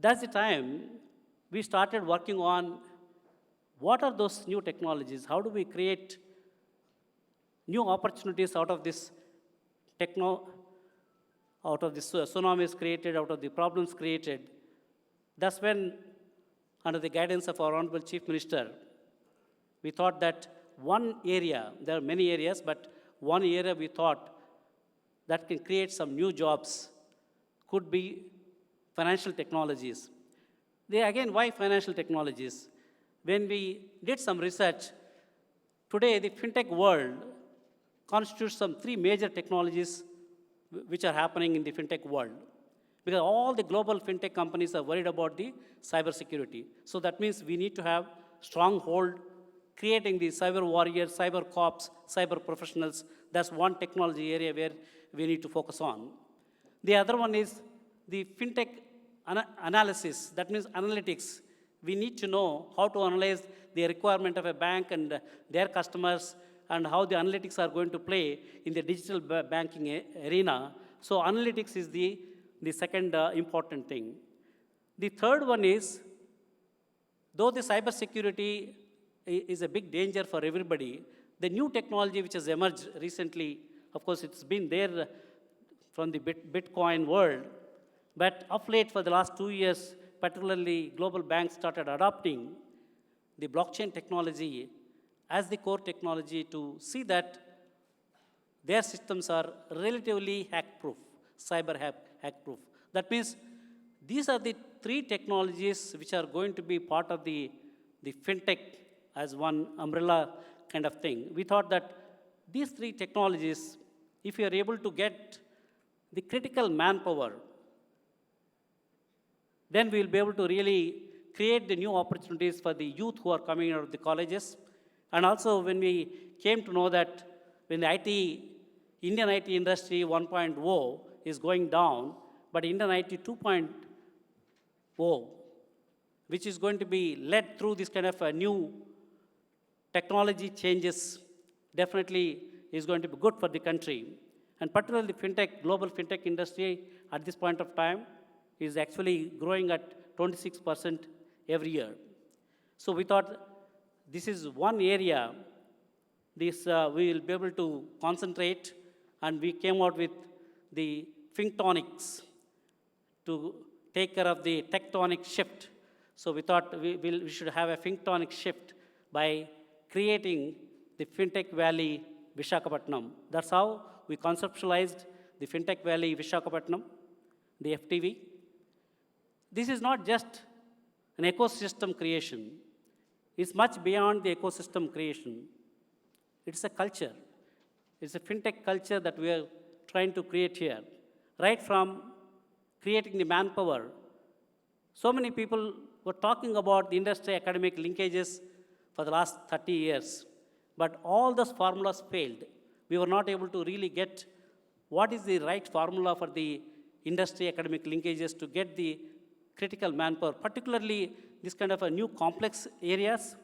that's the time we started working on what are those new technologies, how do we create new opportunities out of this techno, out of this tsunamis created, out of the problems created. That's when, under the guidance of our Honorable Chief Minister, we thought that one area, there are many areas, but one area we thought that can create some new jobs could be financial technologies. Again, why financial technologies? When we did some research, today the fintech world constitutes some three major technologies which are happening in the fintech world. Because all the global fintech companies are worried about the cybersecurity. So that means we need to have stronghold, creating the cyber warriors, cyber cops, cyber professionals. That's one technology area where we need to focus on. The other one is the fintech analysis, that means analytics. We need to know how to analyze the requirement of a bank and their customers and how the analytics are going to play in the digital banking arena. So analytics is the second important thing. The third one is, though the cybersecurity is a big danger for everybody, the new technology which has emerged recently, of course it's been there from the Bitcoin world, but of late for the last 2 years, particularly global banks started adopting the blockchain technology as the core technology to see that their systems are relatively hack-proof, cyber hack-proof. That means these are the three technologies which are going to be part of the fintech as one umbrella kind of thing. We thought that these three technologies, if you are able to get the critical manpower, then we will be able to really create the new opportunities for the youth who are coming out of the colleges. And also when we came to know that when the Indian IT industry 1.0 is going down, but Indian IT 2.0, which is going to be led through this kind of a new technology changes, definitely is going to be good for the country. And particularly fintech, global fintech industry at this point of time is actually growing at 26% every year. So we thought this is one area we will be able to concentrate, and we came out with the Finktonics to take care of the tectonic shift. So we thought we should have a Finktonic shift by creating the Fintech Valley Visakhapatnam. That's how we conceptualized the Fintech Valley Visakhapatnam, the FTV. This is not just an ecosystem creation. It's much beyond the ecosystem creation. It's a culture. It's a fintech culture that we are trying to create here. Right from creating the manpower. So many people were talking about the industry academic linkages for the last 30 years. But all those formulas failed. We were not able to really get what is the right formula for the industry academic linkages to get the critical manpower, particularly this kind of a new complex areas.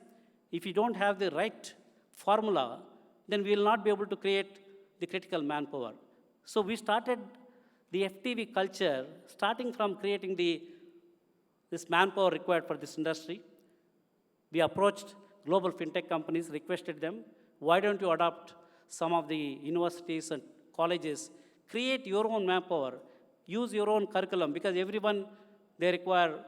If you don't have the right formula, then we will not be able to create the critical manpower. So we started the FTV culture, starting from creating this manpower required for this industry. We approached global fintech companies, requested them, why don't you adopt some of the universities and colleges, create your own manpower, use your own curriculum, because everyone, they require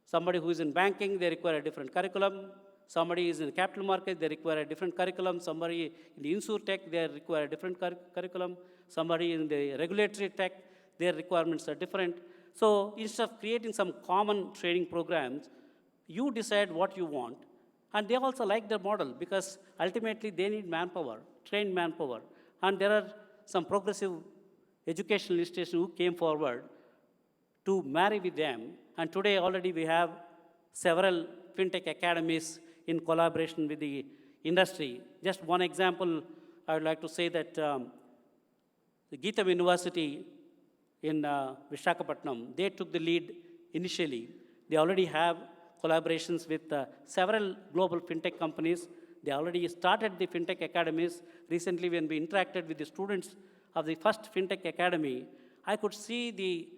somebody who is in banking, they require a different curriculum. Somebody is in the capital market, they require a different curriculum. Somebody in the insurtech, they require a different curriculum. Somebody in the regulatory tech, their requirements are different. So instead of creating some common training programs, you decide what you want. And they also like the model because ultimately they need manpower, trained manpower. And there are some progressive educational institutions who came forward to marry with them. And today already we have several fintech academies in collaboration with the industry. Just one example, I would like to say that the Geetham University in Visakhapatnam, they took the lead initially. They already have collaborations with several global fintech companies. They already started the fintech academies. Recently, when we interacted with the students of the first fintech academy, I could see the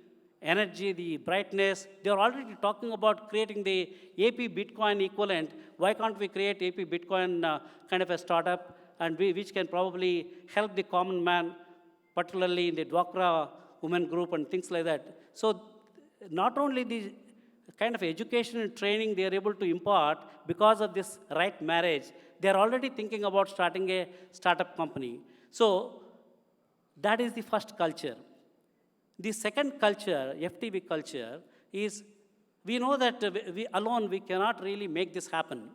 energy, the brightness. They are already talking about creating the AP Bitcoin equivalent. Why can't we create AP Bitcoin kind of a startup, and which can probably help the common man, particularly in the Dwakra women group and things like that. So not only the kind of education and training they are able to impart because of this right marriage, they are already thinking about starting a startup company. So that is the first culture. The second culture, FTB culture, is we know that we alone we cannot really make this happen.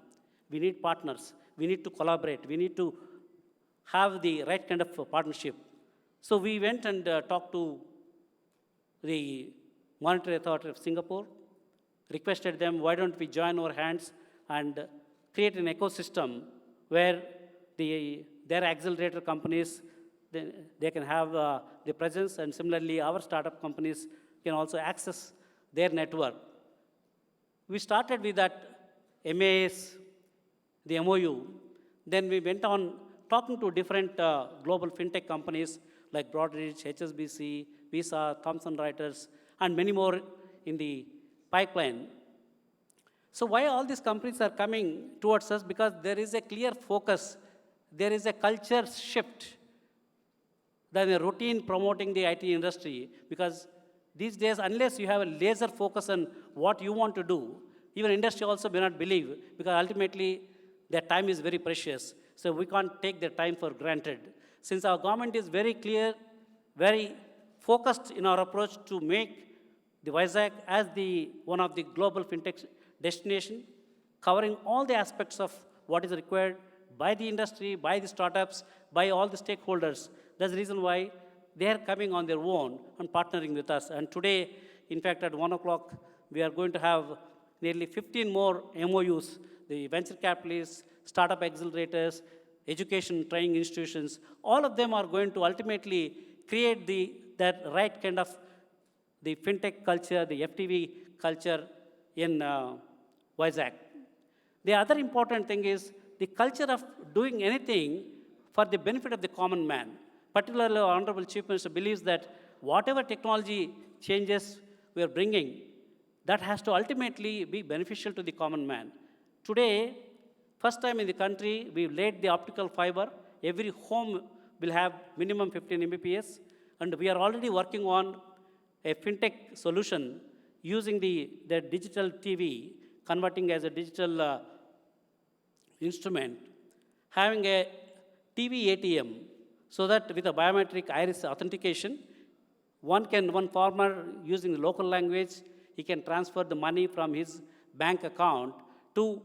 We need partners. We need to collaborate. We need to have the right kind of partnership. So we went and talked to the Monetary Authority of Singapore, requested them, why don't we join our hands and create an ecosystem where their accelerator companies, they can have the presence, and similarly our startup companies can also access their network. We started with that MAS, the MOU. Then we went on talking to different global fintech companies like Broadridge, HSBC, Visa, Thomson Reuters, and many more in the pipeline. So why all these companies are coming towards us? Because there is a clear focus. There is a culture shift than a routine promoting the IT industry. Because these days, unless you have a laser focus on what you want to do, even industry also may not believe, because ultimately their time is very precious. So we can't take their time for granted. Since our government is very clear, very focused in our approach to make the Vizag as one of the global fintech destination, covering all the aspects of what is required by the industry, by the startups, by all the stakeholders. That's the reason why they are coming on their own and partnering with us. And today, in fact, at 1 o'clock, we are going to have nearly 15 more MOUs, the venture capitalists, startup accelerators, education training institutions. All of them are going to ultimately create that right kind of the fintech culture, the FTV culture in Vizag. The other important thing is the culture of doing anything for the benefit of the common man. Particularly, our Honorable Chief Minister believes that whatever technology changes we are bringing, that has to ultimately be beneficial to the common man. Today, first time in the country, we've laid the optical fiber. Every home will have minimum 15 Mbps, and we are already working on a fintech solution using the digital TV, converting as a digital instrument, having a TV ATM, so that with a biometric iris authentication, one farmer using the local language, he can transfer the money from his bank account to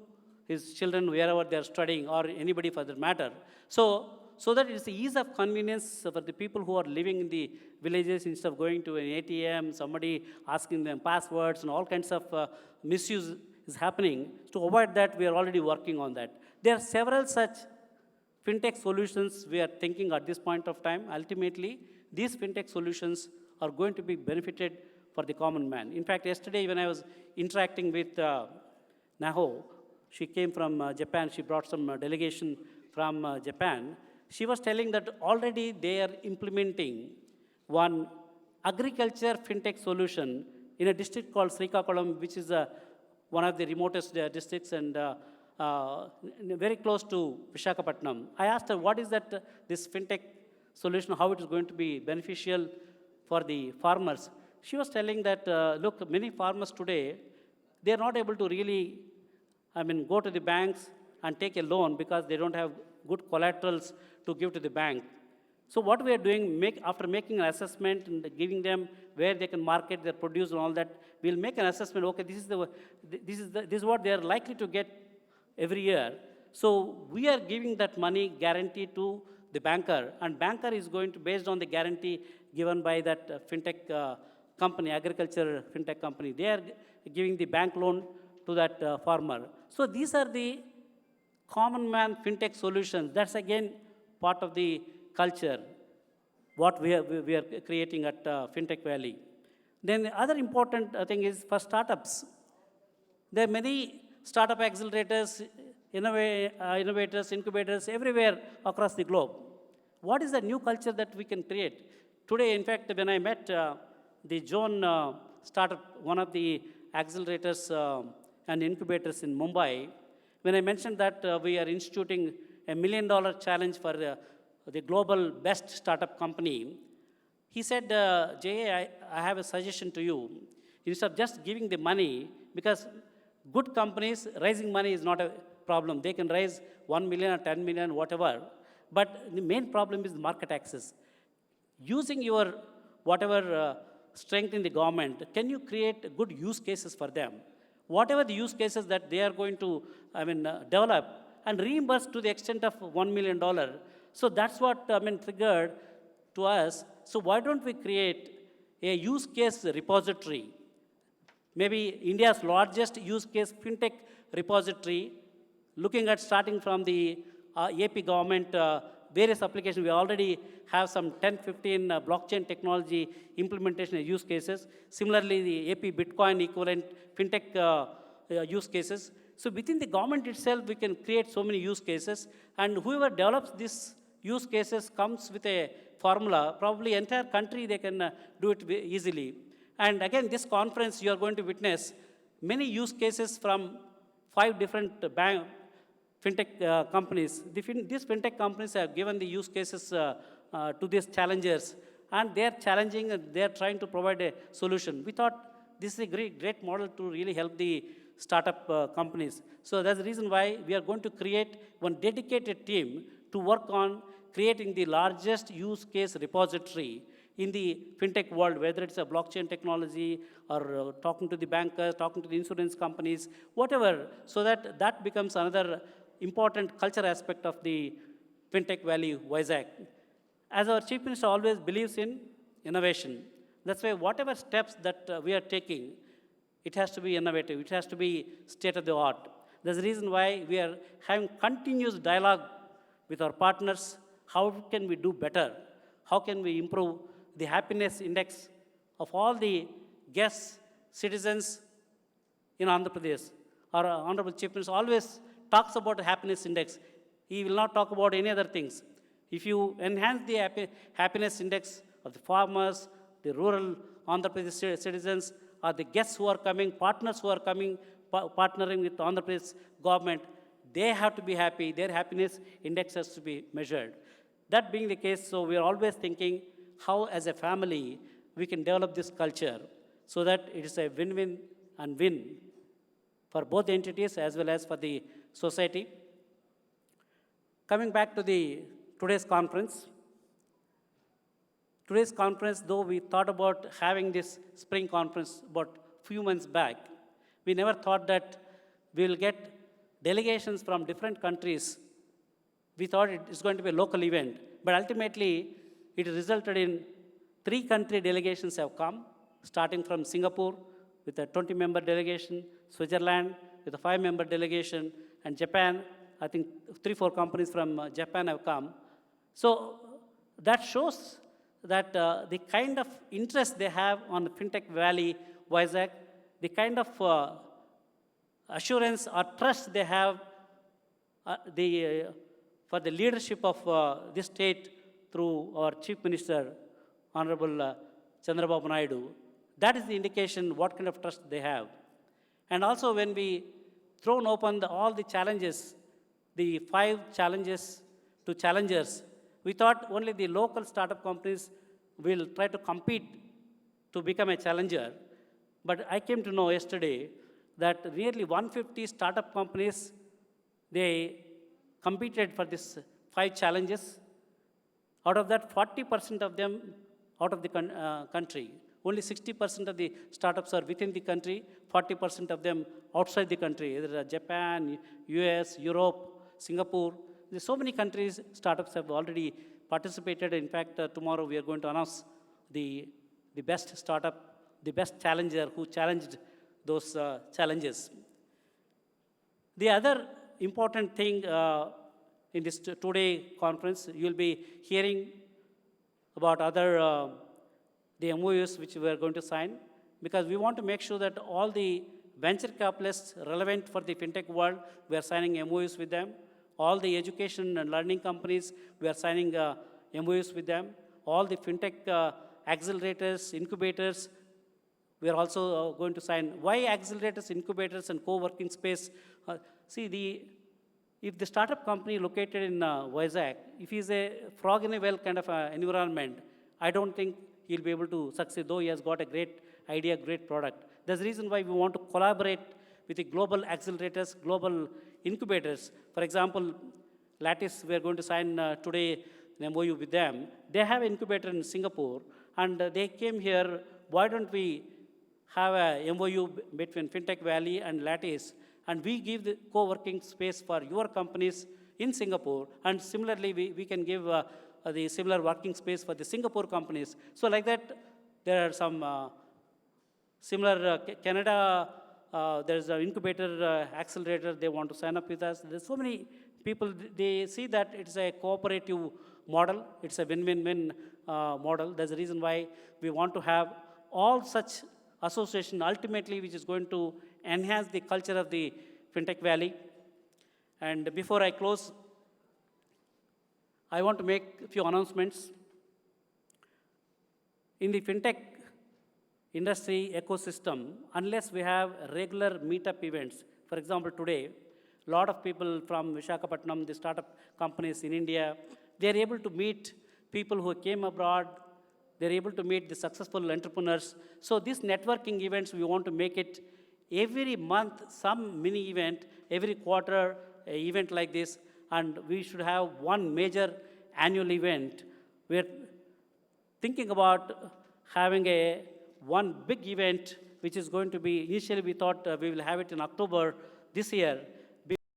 his children wherever they are studying, or anybody for that matter. So that it's the ease of convenience for the people who are living in the villages, instead of going to an ATM, somebody asking them passwords, and all kinds of misuse is happening. To avoid that, we are already working on that. There are several such fintech solutions we are thinking at this point of time. Ultimately, these fintech solutions are going to be benefited for the common man. In fact, yesterday when I was interacting with Naho, she came from Japan, she brought some delegation from Japan. She was telling that already they are implementing one agriculture fintech solution in a district called Srikakulam, which is one of the remotest districts, and very close to Visakhapatnam. I asked her, what is that, this fintech solution, how it is going to be beneficial for the farmers? She was telling that, look, many farmers today, they are not able to really, go to the banks and take a loan because they don't have good collaterals to give to the bank. So what we are doing, after making an assessment and giving them where they can market their produce and all that, we'll make an assessment, okay, this is what they are likely to get every year. So we are giving that money guaranteed to the banker, and banker is going to, based on the guarantee given by that fintech company, agriculture fintech company, they are giving the bank loan to that farmer. So these are the common man fintech solutions. That's again part of the culture, what we are creating at Fintech Valley. Then the other important thing is for startups. There are many startup accelerators, innovators, incubators everywhere across the globe. What is the new culture that we can create? Today, in fact, when I met the zone one of the accelerators and incubators in Mumbai, when I mentioned that we are instituting $1 million challenge for the global best startup company, he said, Jay, I have a suggestion to you. Instead of just giving the money, because good companies, raising money is not a problem. They can raise 1 million or 10 million, whatever. But the main problem is market access. Using your whatever strength in the government, can you create good use cases for them? Whatever the use cases that they are going to, develop and reimburse to the extent of $1 million. So that's what, triggered to us. So why don't we create a use case repository? Maybe India's largest use case fintech repository, looking at starting from the AP government, various applications. We already have some 10, 15 blockchain technology implementation use cases. Similarly, the AP Bitcoin equivalent fintech use cases. So within the government itself, we can create so many use cases. And whoever develops these use cases comes with a formula. Probably entire country, they can do it easily. And again, this conference, you are going to witness many use cases from 5 different fintech companies. These fintech companies have given the use cases to these challengers, and they are challenging and they are trying to provide a solution. We thought this is a great model to really help the startup companies. So that's the reason why we are going to create one dedicated team to work on creating the largest use case repository in the fintech world, whether it's a blockchain technology or talking to the bankers, talking to the insurance companies, whatever, so that that becomes another important culture aspect of the fintech valley, Vizag. As our Chief Minister always believes in innovation, that's why whatever steps that we are taking, it has to be innovative, it has to be state of the art. That's the reason why we are having continuous dialogue with our partners. How can we do better? How can we improve the happiness index of all the guests, citizens in Andhra Pradesh? Our Honorable Chief Minister always talks about the happiness index. He will not talk about any other things. If you enhance the happiness index of the farmers, the rural Andhra Pradesh citizens, or the guests who are coming, partners who are coming, partnering with Andhra Pradesh government, they have to be happy. Their happiness index has to be measured. That being the case, so we are always thinking how as a family we can develop this culture so that it is a win-win and win for both entities as well as for the society. Coming back to today's conference. Today's conference, though we thought about having this spring conference about few months back, we never thought that we will get delegations from different countries. We thought it is going to be a local event, but ultimately it resulted in 3 country delegations have come, starting from Singapore with a 20-member delegation, Switzerland with a 5-member delegation, and Japan. I think 3-4 companies from Japan have come. So that shows that the kind of interest they have on the Fintech Valley, Vizag, the kind of assurance or trust they have for the leadership of this state through our Chief Minister, Honorable Chandrababu Naidu. That is the indication what kind of trust they have. And also when we thrown open all the challenges, the 5 challenges to challengers, we thought only the local startup companies will try to compete to become a challenger. But I came to know yesterday that nearly 150 startup companies, they competed for these 5 challenges. Out of that, 40% of them out of the country. Only 60% of the startups are within the country, 40% of them outside the country, either Japan, US, Europe, Singapore. There's so many countries, startups have already participated. In fact, tomorrow we are going to announce the best startup, the best challenger who challenged those challenges. The other important thing in this today conference, you'll be hearing about other the MOUs which we are going to sign, because we want to make sure that all the venture capitalists relevant for the fintech world, we are signing MOUs with them. All the education and learning companies, we are signing MOUs with them. All the fintech accelerators, incubators, We are also going to sign. Why accelerators, incubators, and co-working space? See, if the startup company located in Vizag, if he's a frog in a well kind of environment, I don't think he'll be able to succeed, though he has got a great idea, great product. That's the reason why we want to collaborate with the global accelerators, global incubators. For example, Lattice, we are going to sign today an MOU with them. They have an incubator in Singapore, and they came here. Why don't we have a MOU between Fintech Valley and Lattice, and we give the co-working space for your companies in Singapore, and similarly, we can give the similar working space for the Singapore companies. So like that, there are some similar Canada, there's an incubator accelerator, they want to sign up with us. There's so many people, they see that it's a cooperative model, it's a win-win-win model. That's the reason why we want to have all such association ultimately, which is going to enhance the culture of the Fintech Valley. And before I close, I want to make a few announcements. In the Fintech industry ecosystem, unless we have regular meetup events, for example, today, a lot of people from Visakhapatnam, the startup companies in India, they're able to meet people who came abroad, they're able to meet the successful entrepreneurs. So these networking events, we want to make it every month, some mini event, every quarter, an event like this, and we should have one major annual event. We're thinking about having one big event, which is going to be, initially we thought we will have it in October this year.